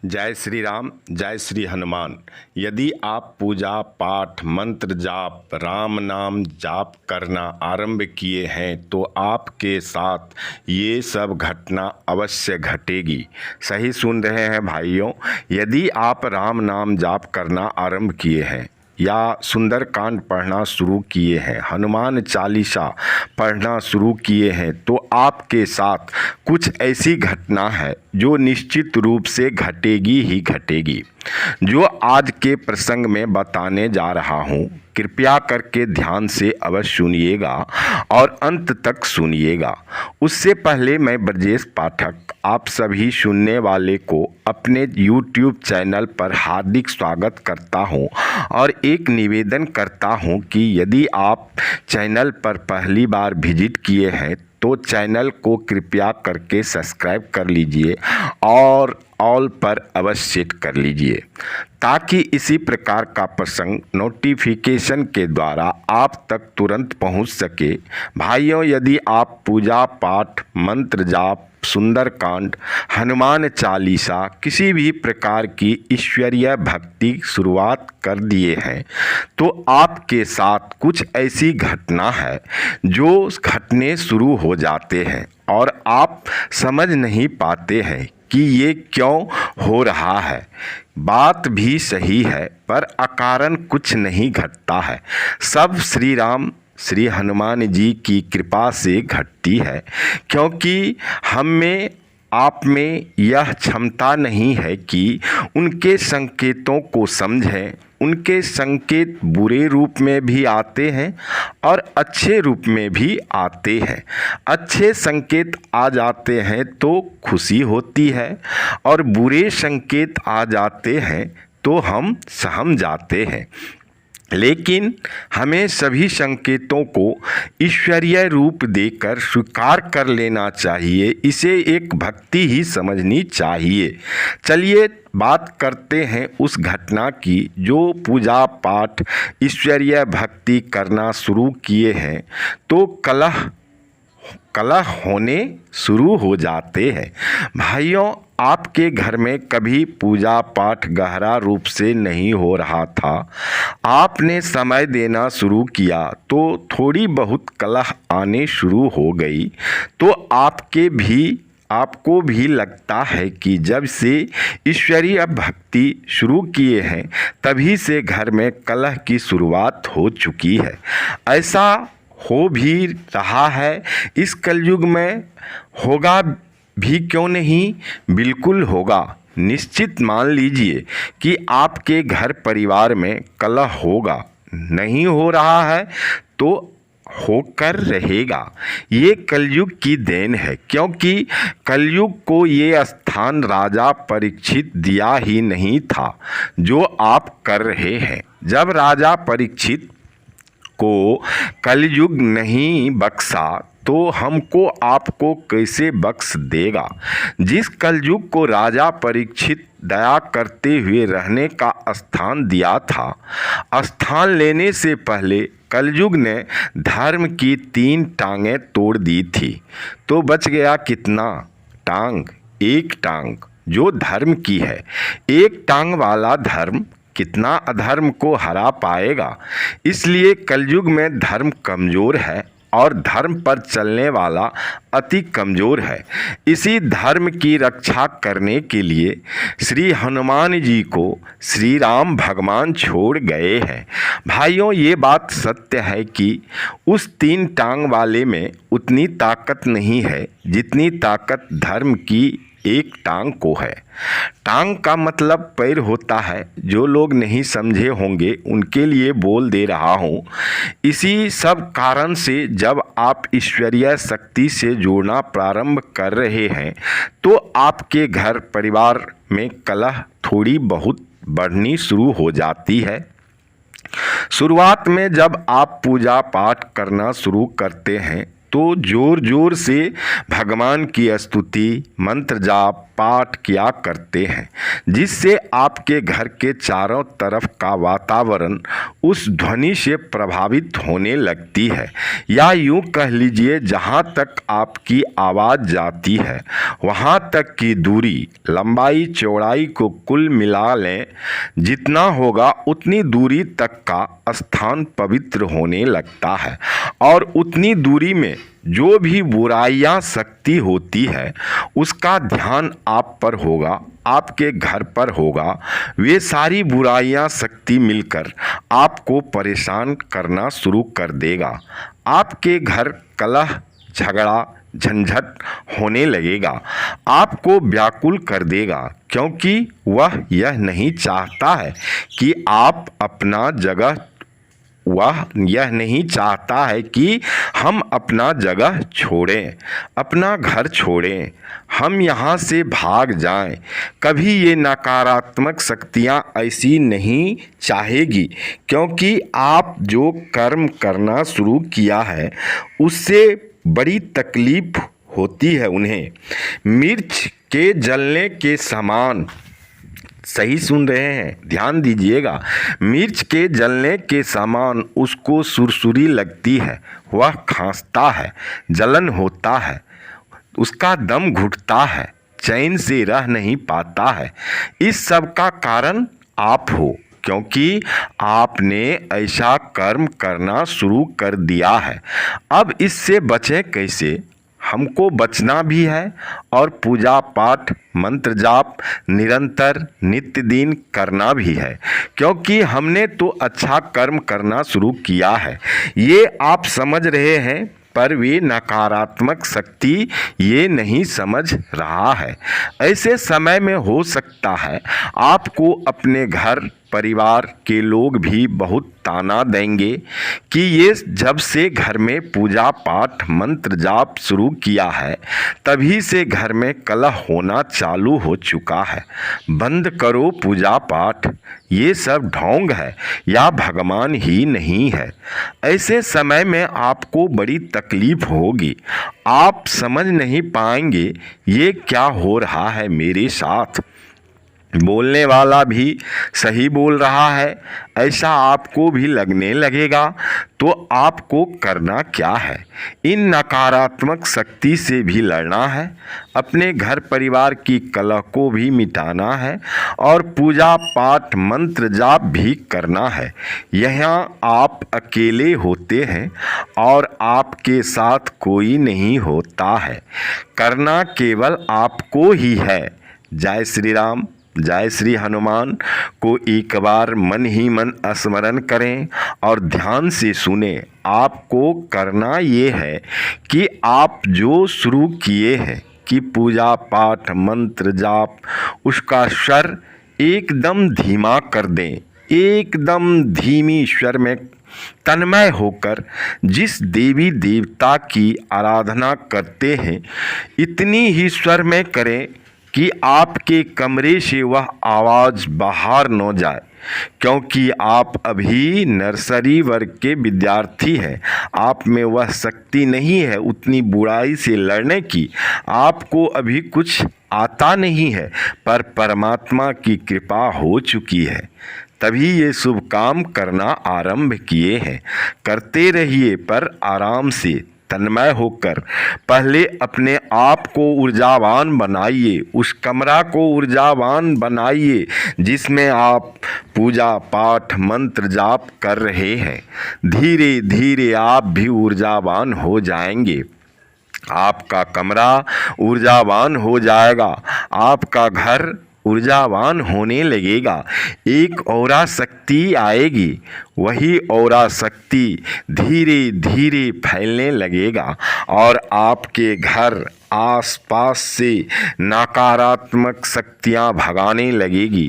जय श्री राम, जय श्री हनुमान। यदि आप पूजा पाठ मंत्र जाप राम नाम जाप करना आरंभ किए हैं तो आपके साथ ये सब घटना अवश्य घटेगी। सही सुन रहे हैं भाइयों। यदि आप राम नाम जाप करना आरंभ किए हैं या सुंदरकांड पढ़ना शुरू किए हैं, हनुमान चालीसा पढ़ना शुरू किए हैं, तो आपके साथ कुछ ऐसी घटना है जो निश्चित रूप से घटेगी ही घटेगी। जो आज के प्रसंग में बताने जा रहा हूँ, कृपया करके ध्यान से अवश्य सुनिएगा और अंत तक सुनिएगा। उससे पहले मैं ब्रजेश पाठक आप सभी सुनने वाले को अपने YouTube चैनल पर हार्दिक स्वागत करता हूं और एक निवेदन करता हूं कि यदि आप चैनल पर पहली बार विजिट किए हैं तो चैनल को कृपया करके सब्सक्राइब कर लीजिए और ऑल पर अवश्य सेट कर लीजिए ताकि इसी प्रकार का प्रसंग नोटिफिकेशन के द्वारा आप तक तुरंत पहुंच सके। भाइयों, यदि आप पूजा पाठ मंत्र जाप सुंदरकांड हनुमान चालीसा किसी भी प्रकार की ईश्वरीय भक्ति शुरुआत कर दिए हैं तो आपके साथ कुछ ऐसी घटना है जो घटने शुरू हो जाते हैं और आप समझ नहीं पाते हैं कि ये क्यों हो रहा है। बात भी सही है पर अकारण कुछ नहीं घटता है। सब श्री राम श्री हनुमान जी की कृपा से घटती है, क्योंकि हम में आप में यह क्षमता नहीं है कि उनके संकेतों को समझें। उनके संकेत बुरे रूप में भी आते हैं और अच्छे रूप में भी आते हैं। अच्छे संकेत आ जाते हैं तो खुशी होती है और बुरे संकेत आ जाते हैं तो हम सहम जाते हैं। लेकिन हमें सभी संकेतों को ईश्वरीय रूप देकर स्वीकार कर लेना चाहिए। इसे एक भक्ति ही समझनी चाहिए। चलिए बात करते हैं उस घटना की जो पूजा पाठ ईश्वरीय भक्ति करना शुरू किए हैं तो कलह होने शुरू हो जाते हैं। भाइयों, आपके घर में कभी पूजा पाठ गहरा रूप से नहीं हो रहा था, आपने समय देना शुरू किया तो थोड़ी बहुत कलह आने शुरू हो गई। तो आपको भी लगता है कि जब से ईश्वरीय भक्ति शुरू किए हैं तभी से घर में कलह की शुरुआत हो चुकी है। ऐसा हो भी रहा है। इस कलयुग में होगा भी क्यों नहीं, बिल्कुल होगा। निश्चित मान लीजिए कि आपके घर परिवार में कलह होगा। नहीं हो रहा है तो होकर रहेगा। ये कलयुग की देन है, क्योंकि कलयुग को ये स्थान राजा परीक्षित दिया ही नहीं था जो आप कर रहे हैं। जब राजा परीक्षित को कलयुग नहीं बख्शा तो हमको आपको कैसे बख्श देगा। जिस कलयुग को राजा परीक्षित दया करते हुए रहने का स्थान दिया था, स्थान लेने से पहले कलयुग ने धर्म की 3 टांगें तोड़ दी थी तो बच गया कितना टांग? एक टांग जो धर्म की है। एक टांग वाला धर्म कितना अधर्म को हरा पाएगा। इसलिए कलयुग में धर्म कमज़ोर है और धर्म पर चलने वाला अति कमज़ोर है। इसी धर्म की रक्षा करने के लिए श्री हनुमान जी को श्री राम भगवान छोड़ गए हैं। भाइयों, ये बात सत्य है कि उस 3 टांग वाले में उतनी ताकत नहीं है जितनी ताकत धर्म की एक टांग को है। टांग का मतलब पैर होता है। जो लोग नहीं समझे होंगे उनके लिए बोल दे रहा हूँ। इसी सब कारण से जब आप ईश्वरीय शक्ति से जुड़ना प्रारंभ कर रहे हैं तो आपके घर परिवार में कलह थोड़ी बहुत बढ़नी शुरू हो जाती है। शुरुआत में जब आप पूजा पाठ करना शुरू करते हैं तो जोर जोर से भगवान की स्तुति मंत्र जाप पाठ किया करते हैं, जिससे आपके घर के चारों तरफ का वातावरण उस ध्वनि से प्रभावित होने लगती है। या यूँ कह लीजिए, जहाँ तक आपकी आवाज़ जाती है वहाँ तक की दूरी, लंबाई चौड़ाई को कुल मिला लें, जितना होगा उतनी दूरी तक का स्थान पवित्र होने लगता है। और उतनी दूरी में जो भी बुराइयां शक्ति होती है उसका ध्यान आप पर होगा, आपके घर पर होगा। वे सारी बुराइयां शक्ति मिलकर आपको परेशान करना शुरू कर देगा। आपके घर कलह, झगड़ा, झंझट होने लगेगा, आपको व्याकुल कर देगा, क्योंकि वह यह नहीं चाहता है कि आप अपना जगह वह यह नहीं चाहता है कि हम अपना जगह छोड़ें, अपना घर छोड़ें, हम यहाँ से भाग जाएं। कभी ये नकारात्मक शक्तियाँ ऐसी नहीं चाहेगी, क्योंकि आप जो कर्म करना शुरू किया है उससे बड़ी तकलीफ होती है उन्हें। मिर्च के जलने के समान, सही सुन रहे हैं, ध्यान दीजिएगा, मिर्च के जलने के समान उसको सुरसुरी लगती है, वह खांसता है, जलन होता है, उसका दम घुटता है, चैन से रह नहीं पाता है। इस सब का कारण आप हो, क्योंकि आपने ऐसा कर्म करना शुरू कर दिया है। अब इससे बचें कैसे? हमको बचना भी है और पूजा पाठ, मंत्र जाप निरंतर नित्य दिन करना भी है, क्योंकि हमने तो अच्छा कर्म करना शुरू किया है। ये आप समझ रहे हैं, पर वे नकारात्मक शक्ति ये नहीं समझ रहा है। ऐसे समय में हो सकता है आपको अपने घर परिवार के लोग भी बहुत ताना देंगे कि ये जब से घर में पूजा पाठ मंत्र जाप शुरू किया है तभी से घर में कलह होना चालू हो चुका है। बंद करो पूजा पाठ, ये सब ढोंग है या भगवान ही नहीं है। ऐसे समय में आपको बड़ी तकलीफ होगी, आप समझ नहीं पाएंगे ये क्या हो रहा है मेरे साथ। बोलने वाला भी सही बोल रहा है, ऐसा आपको भी लगने लगेगा। तो आपको करना क्या है? इन नकारात्मक शक्ति से भी लड़ना है, अपने घर परिवार की कलह को भी मिटाना है और पूजा पाठ मंत्र जाप भी करना है। यहाँ आप अकेले होते हैं और आपके साथ कोई नहीं होता है, करना केवल आपको ही है। जय श्री राम, जय श्री हनुमान को एक बार मन ही मन स्मरण करें और ध्यान से सुने। आपको करना ये है कि आप जो शुरू किए हैं कि पूजा पाठ मंत्र जाप, उसका स्वर एकदम धीमा कर दें, एकदम धीमी स्वर में तन्मय होकर जिस देवी देवता की आराधना करते हैं इतनी ही स्वर में करें कि आपके कमरे से वह आवाज़ बाहर न जाए, क्योंकि आप अभी नर्सरी वर्ग के विद्यार्थी हैं। आप में वह शक्ति नहीं है उतनी बुराई से लड़ने की, आपको अभी कुछ आता नहीं है, पर परमात्मा की कृपा हो चुकी है, तभी ये शुभ काम करना आरंभ किए हैं। करते रहिए, पर आराम से तन्मय होकर। पहले अपने आप को ऊर्जावान बनाइए, उस कमरा को ऊर्जावान बनाइए जिसमें आप पूजा पाठ मंत्र जाप कर रहे हैं। धीरे धीरे आप भी ऊर्जावान हो जाएंगे, आपका कमरा ऊर्जावान हो जाएगा, आपका घर ऊर्जावान होने लगेगा। एक औरा शक्ति आएगी, वही औरा शक्ति धीरे धीरे फैलने लगेगा और आपके घर आसपास से नकारात्मक शक्तियां भगाने लगेगी।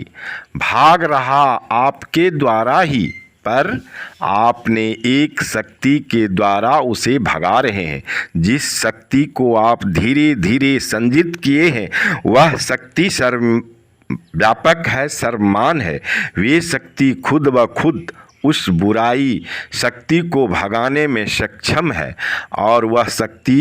भाग रहा आपके द्वारा ही, पर आपने एक शक्ति के द्वारा उसे भगा रहे हैं। जिस शक्ति को आप धीरे धीरे संजित किए हैं वह शक्ति व्यापक है, सर्वमान है। वे शक्ति खुद ब खुद उस बुराई शक्ति को भगाने में सक्षम है और वह शक्ति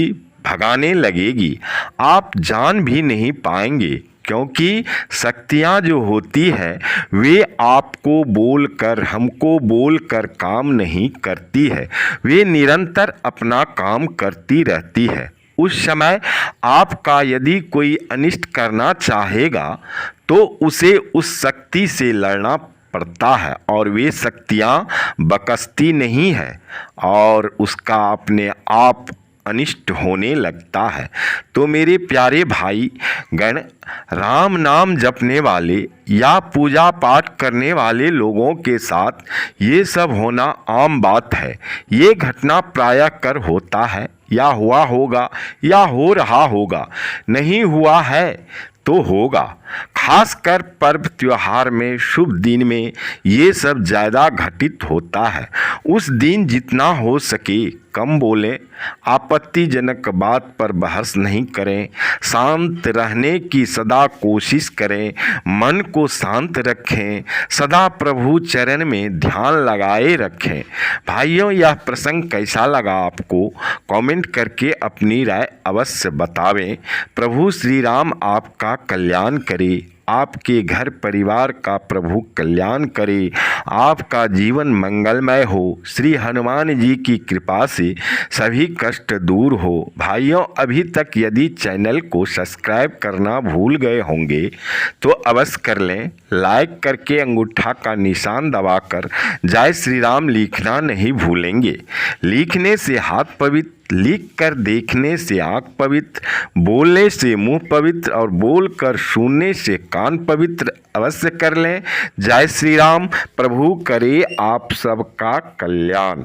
भगाने लगेगी। आप जान भी नहीं पाएंगे, क्योंकि शक्तियाँ जो होती है वे आपको बोलकर, हमको बोलकर काम नहीं करती है, वे निरंतर अपना काम करती रहती है। उस समय आपका यदि कोई अनिष्ट करना चाहेगा तो उसे उस शक्ति से लड़ना पड़ता है, और वे शक्तियाँ बकसती नहीं है और उसका अपने आप अनिष्ट होने लगता है। तो मेरे प्यारे भाई गण, राम नाम जपने वाले या पूजा पाठ करने वाले लोगों के साथ ये सब होना आम बात है। ये घटना प्रायः कर होता है, या हुआ होगा, या हो रहा होगा, नहीं हुआ है तो होगा। खासकर पर्व त्योहार में, शुभ दिन में ये सब ज़्यादा घटित होता है। उस दिन जितना हो सके कम बोलें, आपत्तिजनक बात पर बहस नहीं करें, शांत रहने की सदा कोशिश करें, मन को शांत रखें, सदा प्रभु चरण में ध्यान लगाए रखें। भाइयों, यह प्रसंग कैसा लगा आपको कमेंट करके अपनी राय अवश्य बतावें। प्रभु श्री राम आपका कल्याण करे, आपके घर परिवार का प्रभु कल्याण करे, आपका जीवन मंगलमय हो, श्री हनुमान जी की कृपा से सभी कष्ट दूर हो। भाइयों, अभी तक यदि चैनल को सब्सक्राइब करना भूल गए होंगे तो अवश्य कर लें। लाइक करके अंगूठा का निशान दबाकर जय श्री राम लिखना नहीं भूलेंगे। लिखने से हाथ पवित्र, लिख कर देखने से आँख पवित्र, बोलने से मुंह पवित्र और बोलकर सुनने से कान पवित्र अवश्य कर लें। जय श्री राम। प्रभु करे आप सबका कल्याण।